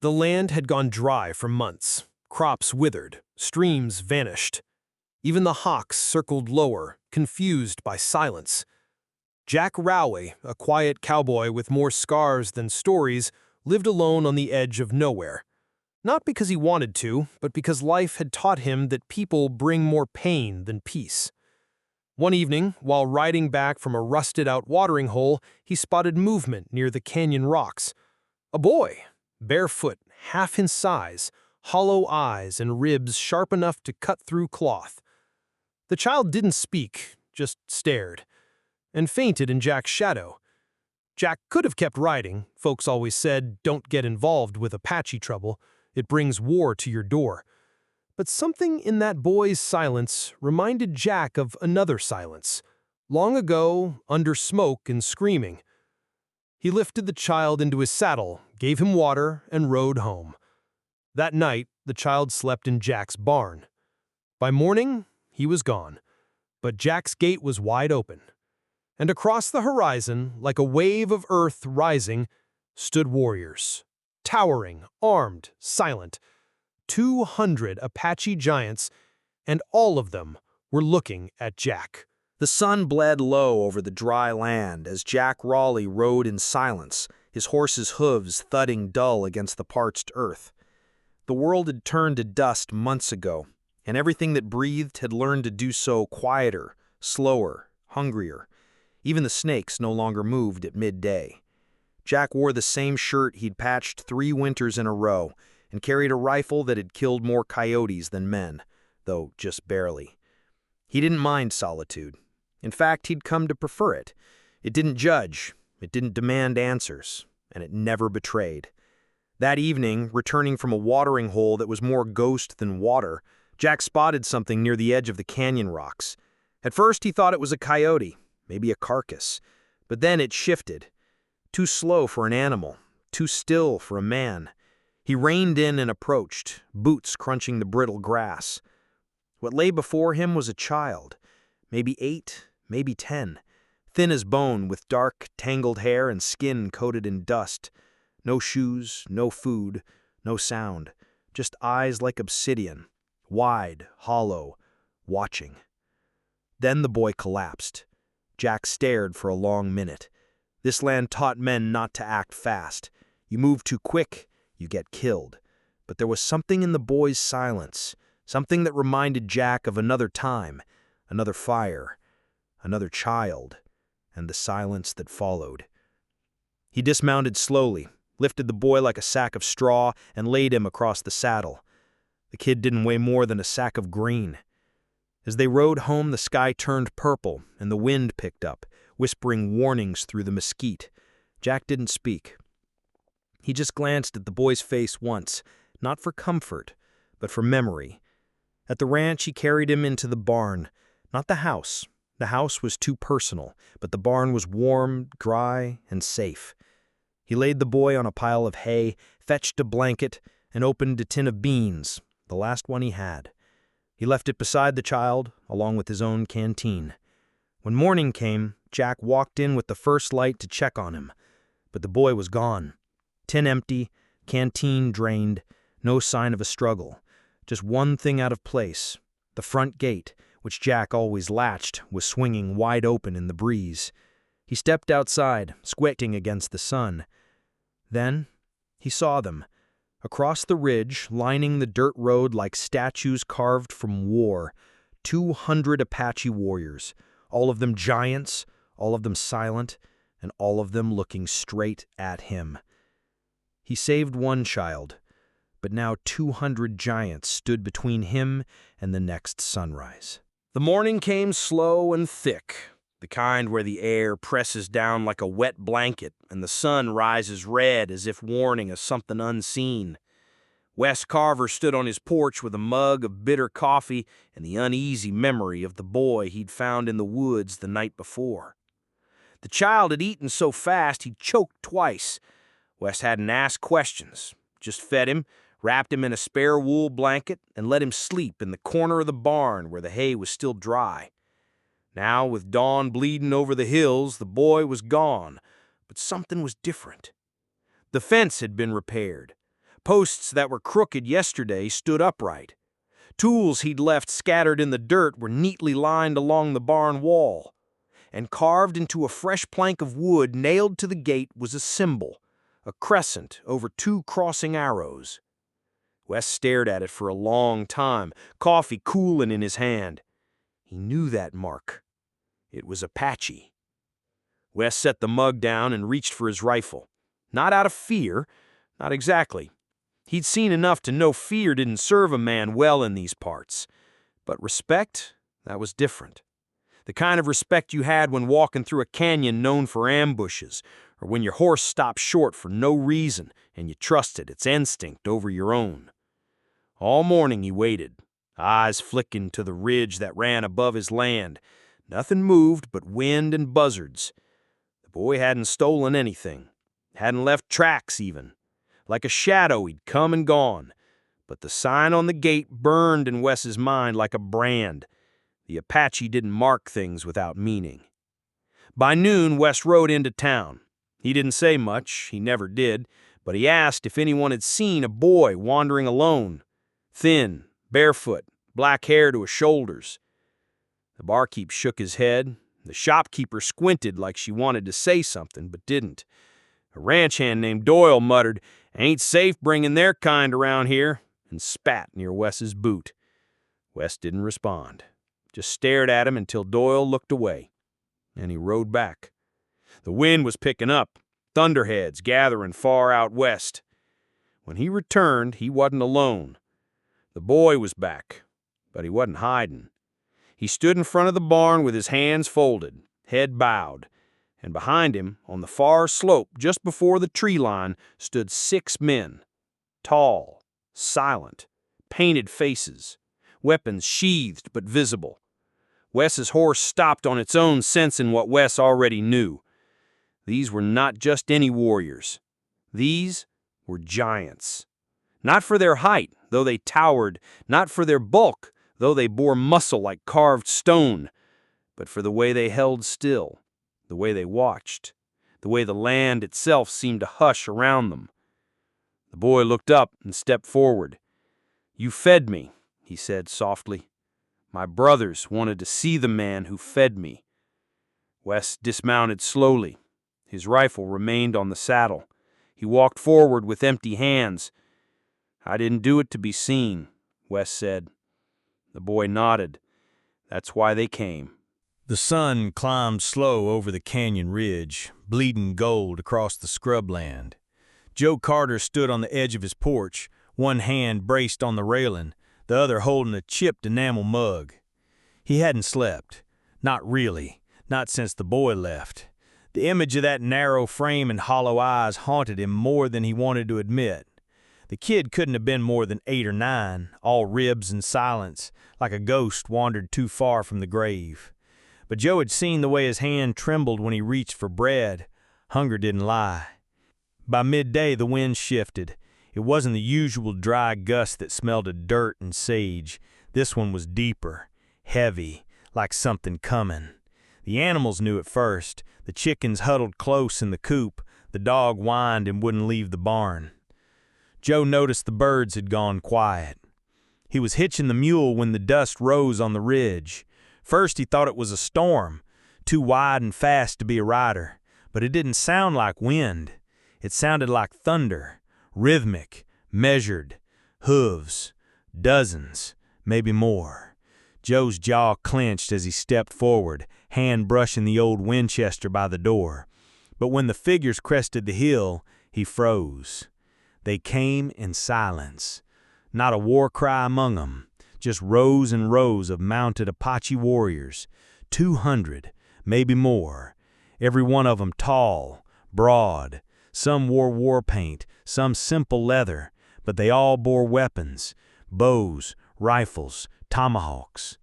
The land had gone dry for months. Crops withered, streams vanished. Even the hawks circled lower, confused by silence. Jack Rowley, a quiet cowboy with more scars than stories, lived alone on the edge of nowhere. Not because he wanted to, but because life had taught him that people bring more pain than peace. One evening, while riding back from a rusted-out watering hole, he spotted movement near the canyon rocks. A boy, barefoot, half in size, hollow eyes and ribs sharp enough to cut through cloth. The child didn't speak, just stared, and fainted in Jack's shadow. Jack could have kept riding. Folks always said, "Don't get involved with Apache trouble. It brings war to your door." But something in that boy's silence reminded Jack of another silence, long ago, under smoke and screaming. He lifted the child into his saddle, gave him water, and rode home. That night, the child slept in Jack's barn. By morning, he was gone, but Jack's gate was wide open. And across the horizon, like a wave of earth rising, stood warriors, towering, armed, silent. 200 Apache giants, and all of them were looking at Jack. The sun bled low over the dry land as Jack Raleigh rode in silence, his horse's hooves thudding dull against the parched earth. The world had turned to dust months ago, and everything that breathed had learned to do so quieter, slower, hungrier. Even the snakes no longer moved at midday. Jack wore the same shirt he'd patched 3 winters in a row, and carried a rifle that had killed more coyotes than men, though just barely. He didn't mind solitude. In fact, he'd come to prefer it. It didn't judge, it didn't demand answers, and it never betrayed. That evening, returning from a watering hole that was more ghost than water, Jack spotted something near the edge of the canyon rocks. At first, he thought it was a coyote, maybe a carcass, but then it shifted. Too slow for an animal, too still for a man. He reined in and approached, boots crunching the brittle grass. What lay before him was a child, maybe 8, maybe 10, thin as bone with dark, tangled hair and skin coated in dust. No shoes, no food, no sound, just eyes like obsidian, wide, hollow, watching. Then the boy collapsed. Jack stared for a long minute. This land taught men not to act fast. You move too quick, you get killed. But there was something in the boy's silence, something that reminded Jack of another time, another fire, another child, and the silence that followed. He dismounted slowly, lifted the boy like a sack of straw, and laid him across the saddle. The kid didn't weigh more than a sack of grain. As they rode home, the sky turned purple, and the wind picked up, whispering warnings through the mesquite. Jack didn't speak. He just glanced at the boy's face once, not for comfort, but for memory. At the ranch, he carried him into the barn, not the house. The house was too personal, but the barn was warm, dry, and safe. He laid the boy on a pile of hay, fetched a blanket, and opened a tin of beans, the last one he had. He left it beside the child, along with his own canteen. When morning came, Jack walked in with the first light to check on him, but the boy was gone. Tin empty, canteen drained, no sign of a struggle. Just one thing out of place. The front gate, which Jack always latched, was swinging wide open in the breeze. He stepped outside, squinting against the sun. Then he saw them. Across the ridge, lining the dirt road like statues carved from war, 200 Apache warriors, all of them giants, all of them silent, and all of them looking straight at him. He saved one child, but now 200 giants stood between him and the next sunrise. The morning came slow and thick, the kind where the air presses down like a wet blanket and the sun rises red as if warning of something unseen. Wes Carver stood on his porch with a mug of bitter coffee and the uneasy memory of the boy he'd found in the woods the night before. The child had eaten so fast he'd choked twice. Wes hadn't asked questions, just fed him, wrapped him in a spare wool blanket, and let him sleep in the corner of the barn where the hay was still dry. Now, with dawn bleeding over the hills, the boy was gone, but something was different. The fence had been repaired. Posts that were crooked yesterday stood upright. Tools he'd left scattered in the dirt were neatly lined along the barn wall. And carved into a fresh plank of wood nailed to the gate was a symbol, a crescent over two crossing arrows. Wes stared at it for a long time, coffee cooling in his hand. He knew that mark. It was Apache. Wes set the mug down and reached for his rifle. Not out of fear, not exactly. He'd seen enough to know fear didn't serve a man well in these parts. But respect, that was different. The kind of respect you had when walking through a canyon known for ambushes, or when your horse stopped short for no reason and you trusted its instinct over your own. All morning he waited, eyes flicking to the ridge that ran above his land. Nothing moved but wind and buzzards. The boy hadn't stolen anything, hadn't left tracks even. Like a shadow he'd come and gone, but the sign on the gate burned in Wes's mind like a brand. The Apache didn't mark things without meaning. By noon, Wes rode into town. He didn't say much, he never did, but he asked if anyone had seen a boy wandering alone. Thin, barefoot, black hair to his shoulders. The barkeep shook his head. The shopkeeper squinted like she wanted to say something, but didn't. A ranch hand named Doyle muttered, "Ain't safe bringing their kind around here," and spat near Wes's boot. Wes didn't respond, just stared at him until Doyle looked away. And he rode back. The wind was picking up, thunderheads gathering far out west. When he returned, he wasn't alone. The boy was back, but he wasn't hiding. He stood in front of the barn with his hands folded, head bowed, and behind him, on the far slope just before the tree line, stood 6 men. Tall, silent, painted faces, weapons sheathed but visible. Wes's horse stopped on its own, sensing what Wes already knew. These were not just any warriors. These were giants. Not for their height, though they towered, not for their bulk, though they bore muscle like carved stone, but for the way they held still, the way they watched, the way the land itself seemed to hush around them. The boy looked up and stepped forward. "You fed me," he said softly. "My brothers wanted to see the man who fed me." Wes dismounted slowly. His rifle remained on the saddle. He walked forward with empty hands. "I didn't do it to be seen," Wes said. The boy nodded. "That's why they came." The sun climbed slow over the canyon ridge, bleeding gold across the scrubland. Joe Carter stood on the edge of his porch, one hand braced on the railing, the other holding a chipped enamel mug. He hadn't slept. Not really. Not since the boy left. The image of that narrow frame and hollow eyes haunted him more than he wanted to admit. The kid couldn't have been more than 8 or 9, all ribs and silence, like a ghost wandered too far from the grave. But Joe had seen the way his hand trembled when he reached for bread. Hunger didn't lie. By midday, the wind shifted. It wasn't the usual dry gust that smelled of dirt and sage. This one was deeper, heavy, like something coming. The animals knew it first. The chickens huddled close in the coop. The dog whined and wouldn't leave the barn. Joe noticed the birds had gone quiet. He was hitching the mule when the dust rose on the ridge. First he thought it was a storm, too wide and fast to be a rider, but it didn't sound like wind. It sounded like thunder, rhythmic, measured, hooves, dozens, maybe more. Joe's jaw clenched as he stepped forward, hand brushing the old Winchester by the door. But when the figures crested the hill, he froze. They came in silence. Not a war cry among them, just rows and rows of mounted Apache warriors, 200, maybe more, every one of them tall, broad. Some wore war paint, some simple leather, but they all bore weapons, bows, rifles, tomahawks.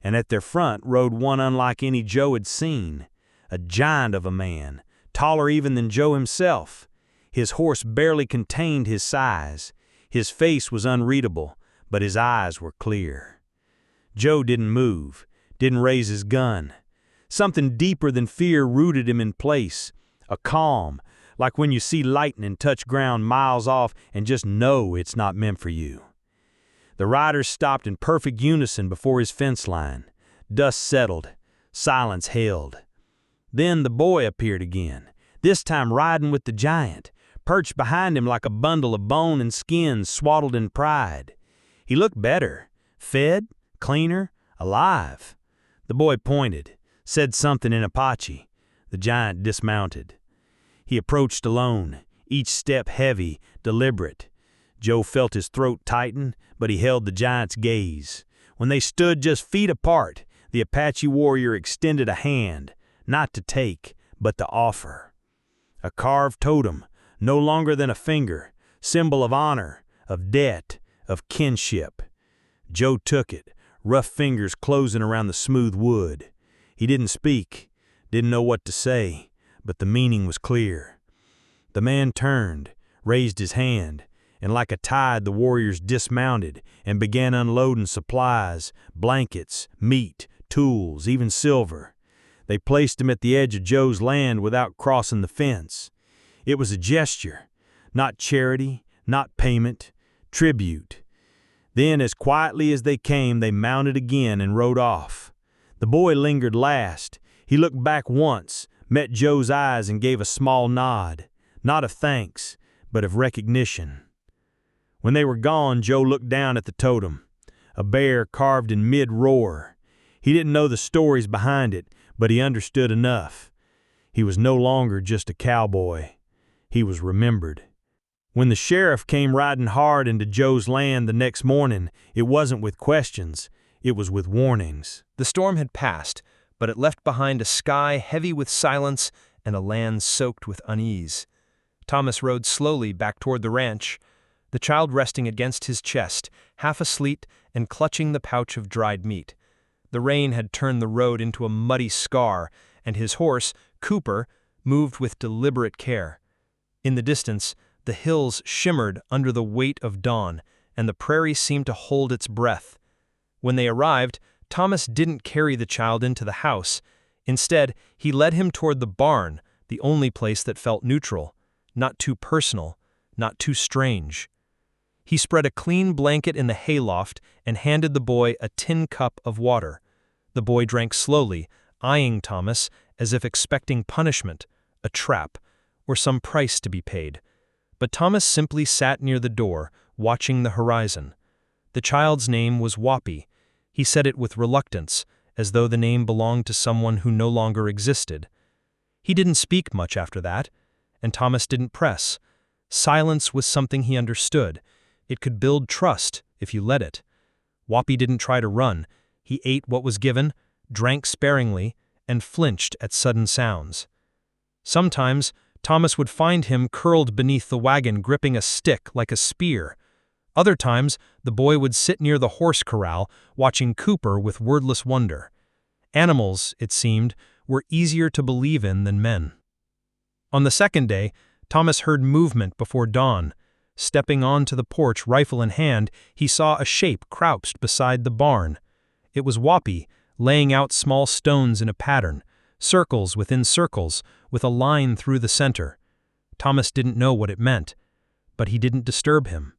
And at their front rode one unlike any Joe had seen, a giant of a man, taller even than Joe himself. His horse barely contained his size. His face was unreadable, but his eyes were clear. Joe didn't move, didn't raise his gun. Something deeper than fear rooted him in place, a calm, like when you see lightning touch ground miles off and just know it's not meant for you. The riders stopped in perfect unison before his fence line. Dust settled. Silence held. Then the boy appeared again, this time riding with the giant, perched behind him like a bundle of bone and skin swaddled in pride. He looked better, fed, cleaner, alive. The boy pointed, said something in Apache. The giant dismounted. He approached alone, each step heavy, deliberate. Joe felt his throat tighten, but he held the giant's gaze. When they stood just feet apart, the Apache warrior extended a hand, not to take, but to offer. A carved totem, no longer than a finger, symbol of honor, of debt, of kinship. Joe took it, rough fingers closing around the smooth wood. He didn't speak, didn't know what to say, but the meaning was clear. The man turned, raised his hand, and like a tide the warriors dismounted and began unloading supplies, blankets, meat, tools, even silver. They placed him at the edge of Joe's land without crossing the fence. It was a gesture, not charity, not payment, tribute. Then, as quietly as they came, they mounted again and rode off. The boy lingered last. He looked back once, met Joe's eyes and gave a small nod, not of thanks, but of recognition. When they were gone, Joe looked down at the totem, a bear carved in mid-roar. He didn't know the stories behind it, but he understood enough. He was no longer just a cowboy. He was remembered. When the sheriff came riding hard into Joe's land the next morning, it wasn't with questions, it was with warnings. The storm had passed, but it left behind a sky heavy with silence and a land soaked with unease. Thomas rode slowly back toward the ranch, the child resting against his chest, half asleep and clutching the pouch of dried meat. The rain had turned the road into a muddy scar, and his horse, Cooper, moved with deliberate care. In the distance, the hills shimmered under the weight of dawn, and the prairie seemed to hold its breath. When they arrived, Thomas didn't carry the child into the house. Instead, he led him toward the barn, the only place that felt neutral, not too personal, not too strange. He spread a clean blanket in the hayloft and handed the boy a tin cup of water. The boy drank slowly, eyeing Thomas as if expecting punishment, a trap, or some price to be paid. But Thomas simply sat near the door, watching the horizon. The child's name was Whoppy. He said it with reluctance, as though the name belonged to someone who no longer existed. He didn't speak much after that, and Thomas didn't press. Silence was something he understood. It could build trust if you let it. Whoppy didn't try to run. He ate what was given, drank sparingly, and flinched at sudden sounds. Sometimes, Thomas would find him curled beneath the wagon gripping a stick like a spear. Other times, the boy would sit near the horse corral, watching Cooper with wordless wonder. Animals, it seemed, were easier to believe in than men. On the second day, Thomas heard movement before dawn. Stepping onto the porch, rifle in hand, he saw a shape crouched beside the barn. It was Whoppy, laying out small stones in a pattern, circles within circles, with a line through the center. Thomas didn't know what it meant, but he didn't disturb him.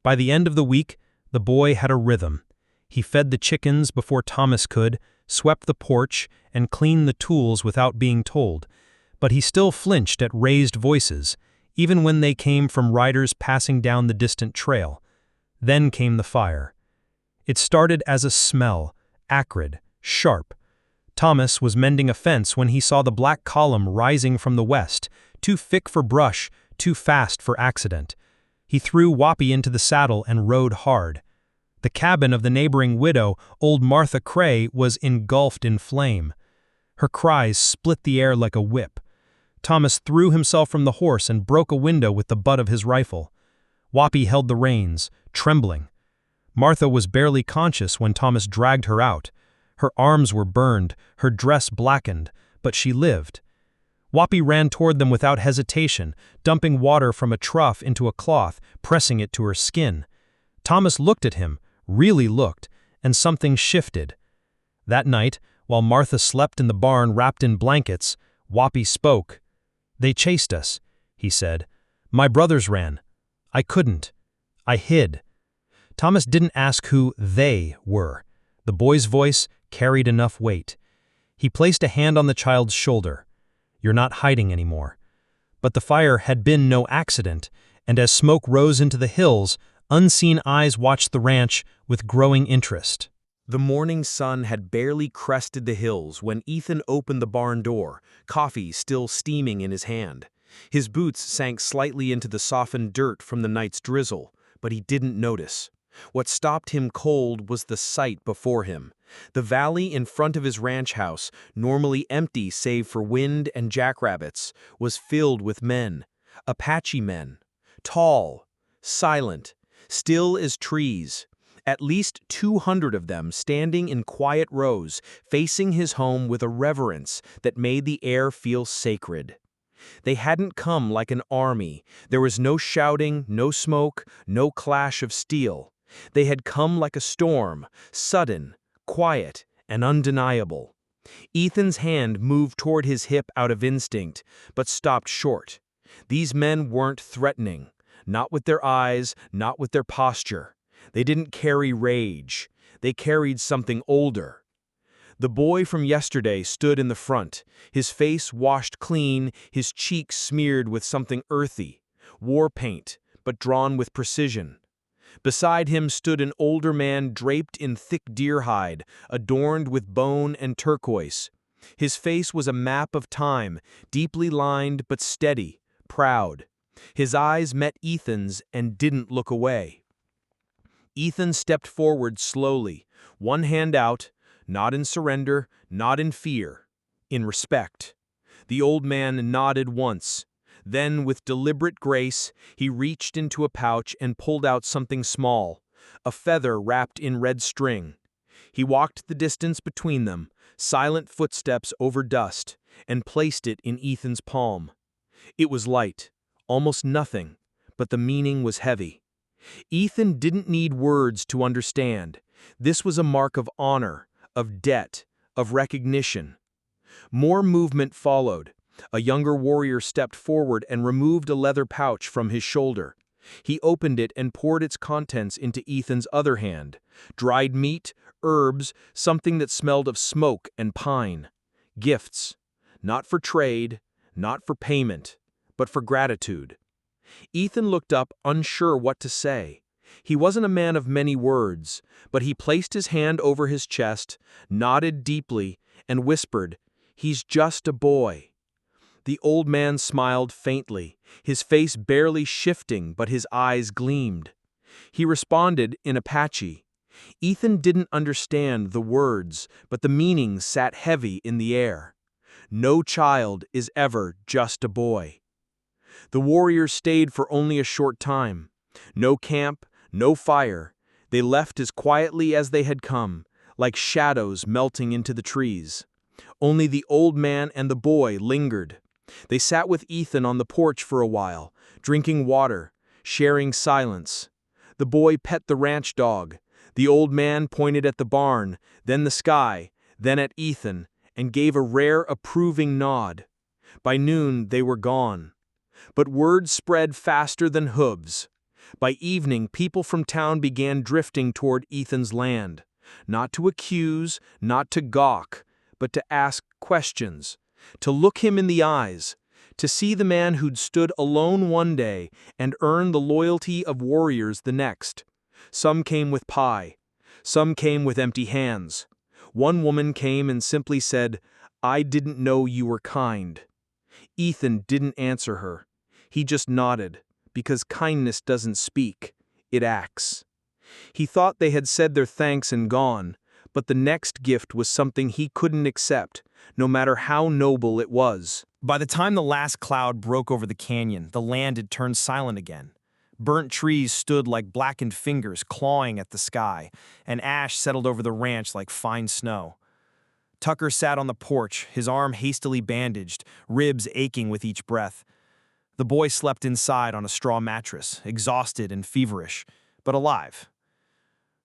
By the end of the week, the boy had a rhythm. He fed the chickens before Thomas could, swept the porch, and cleaned the tools without being told. But he still flinched at raised voices, even when they came from riders passing down the distant trail. Then came the fire. It started as a smell, acrid, sharp. Thomas was mending a fence when he saw the black column rising from the west, too thick for brush, too fast for accident. He threw Whoppy into the saddle and rode hard. The cabin of the neighboring widow, old Martha Cray, was engulfed in flame. Her cries split the air like a whip. Thomas threw himself from the horse and broke a window with the butt of his rifle. Whoppy held the reins, trembling. Martha was barely conscious when Thomas dragged her out. Her arms were burned, her dress blackened, but she lived. Whoppy ran toward them without hesitation, dumping water from a trough into a cloth, pressing it to her skin. Thomas looked at him, really looked, and something shifted. That night, while Martha slept in the barn wrapped in blankets, Whoppy spoke. "They chased us. he said. "My brothers ran. I couldn't. I hid." Thomas didn't ask who they were. The boy's voice carried enough weight. He placed a hand on the child's shoulder. "You're not hiding anymore." But the fire had been no accident, and as smoke rose into the hills, unseen eyes watched the ranch with growing interest. The morning sun had barely crested the hills when Ethan opened the barn door, coffee still steaming in his hand. His boots sank slightly into the softened dirt from the night's drizzle, but he didn't notice. What stopped him cold was the sight before him. The valley in front of his ranch house, normally empty save for wind and jackrabbits, was filled with men. Apache men. Tall, silent, still as trees. At least 200 of them standing in quiet rows, facing his home with a reverence that made the air feel sacred. They hadn't come like an army. There was no shouting, no smoke, no clash of steel. They had come like a storm, sudden, quiet, and undeniable. Ethan's hand moved toward his hip out of instinct, but stopped short. These men weren't threatening, not with their eyes, not with their posture. They didn't carry rage. They carried something older. The boy from yesterday stood in the front, his face washed clean, his cheeks smeared with something earthy, war paint, but drawn with precision. Beside him stood an older man draped in thick deer hide, adorned with bone and turquoise. His face was a map of time, deeply lined but steady, proud. His eyes met Ethan's and didn't look away. Ethan stepped forward slowly, one hand out, not in surrender, not in fear, in respect. The old man nodded once. Then, with deliberate grace, he reached into a pouch and pulled out something small, a feather wrapped in red string. He walked the distance between them, silent footsteps over dust, and placed it in Ethan's palm. It was light, almost nothing, but the meaning was heavy. Ethan didn't need words to understand. This was a mark of honor, of debt, of recognition. More movement followed. A younger warrior stepped forward and removed a leather pouch from his shoulder. He opened it and poured its contents into Ethan's other hand. Dried meat, herbs, something that smelled of smoke and pine. Gifts. Not for trade, not for payment, but for gratitude. Ethan looked up, unsure what to say. He wasn't a man of many words, but he placed his hand over his chest, nodded deeply, and whispered, "He's just a boy." The old man smiled faintly, his face barely shifting, but his eyes gleamed. He responded in Apache. Ethan didn't understand the words, but the meaning sat heavy in the air. No child is ever just a boy. The warriors stayed for only a short time. No camp, no fire. They left as quietly as they had come, like shadows melting into the trees. Only the old man and the boy lingered. They sat with Ethan on the porch for a while, drinking water, sharing silence. The boy pet the ranch dog. The old man pointed at the barn, then the sky, then at Ethan, and gave a rare approving nod. By noon, they were gone. But word spread faster than hooves. By evening, people from town began drifting toward Ethan's land, not to accuse, not to gawk, but to ask questions, to look him in the eyes, to see the man who'd stood alone one day and earned the loyalty of warriors the next. Some came with pie. Some came with empty hands. One woman came and simply said, "I didn't know you were kind." Ethan didn't answer her. He just nodded, because kindness doesn't speak, it acts. He thought they had said their thanks and gone, but the next gift was something he couldn't accept, no matter how noble it was. By the time the last cloud broke over the canyon, the land had turned silent again. Burnt trees stood like blackened fingers clawing at the sky, and ash settled over the ranch like fine snow. Tucker sat on the porch, his arm hastily bandaged, ribs aching with each breath. The boy slept inside on a straw mattress, exhausted and feverish, but alive.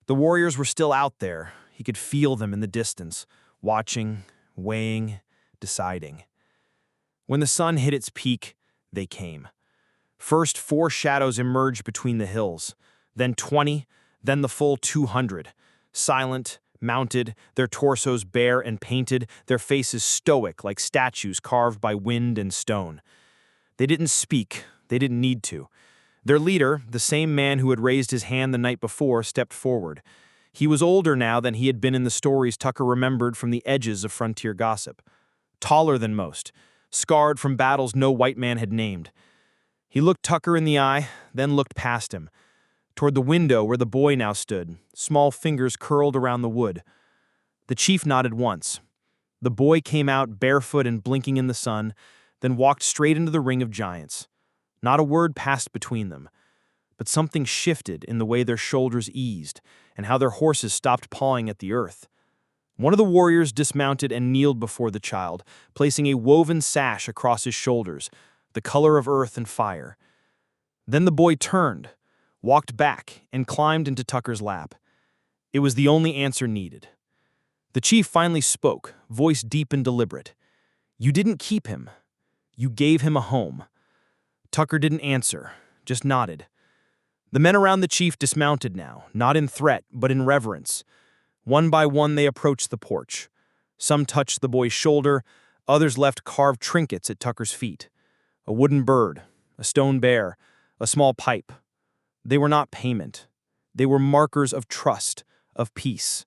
The warriors were still out there. He could feel them in the distance, watching, weighing, deciding. When the sun hit its peak, they came. First, 4 shadows emerged between the hills, then 20, then the full 200. Silent, mounted, their torsos bare and painted, their faces stoic like statues carved by wind and stone. They didn't speak, they didn't need to. Their leader, the same man who had raised his hand the night before, stepped forward. He was older now than he had been in the stories Tucker remembered from the edges of frontier gossip. Taller than most, scarred from battles no white man had named. He looked Tucker in the eye, then looked past him, toward the window where the boy now stood, small fingers curled around the wood. The chief nodded once. The boy came out barefoot and blinking in the sun, then walked straight into the ring of giants. Not a word passed between them, but something shifted in the way their shoulders eased and how their horses stopped pawing at the earth. One of the warriors dismounted and kneeled before the child, placing a woven sash across his shoulders, the color of earth and fire. Then the boy turned, walked back, and climbed into Tucker's lap. It was the only answer needed. The chief finally spoke, voice deep and deliberate. "You didn't keep him. You gave him a home." Tucker didn't answer, just nodded. The men around the chief dismounted now, not in threat, but in reverence. One by one they approached the porch. Some touched the boy's shoulder, others left carved trinkets at Tucker's feet. A wooden bird, a stone bear, a small pipe. They were not payment. They were markers of trust, of peace.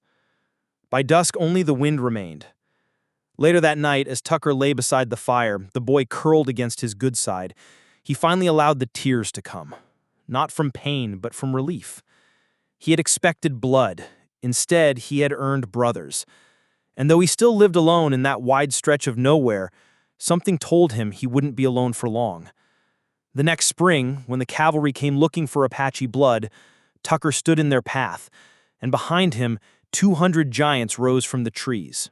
By dusk, only the wind remained. Later that night, as Tucker lay beside the fire, the boy curled against his good side. He finally allowed the tears to come, not from pain, but from relief. He had expected blood. Instead, he had earned brothers. And though he still lived alone in that wide stretch of nowhere, something told him he wouldn't be alone for long. The next spring, when the cavalry came looking for Apache blood, Tucker stood in their path, and behind him, 200 giants rose from the trees.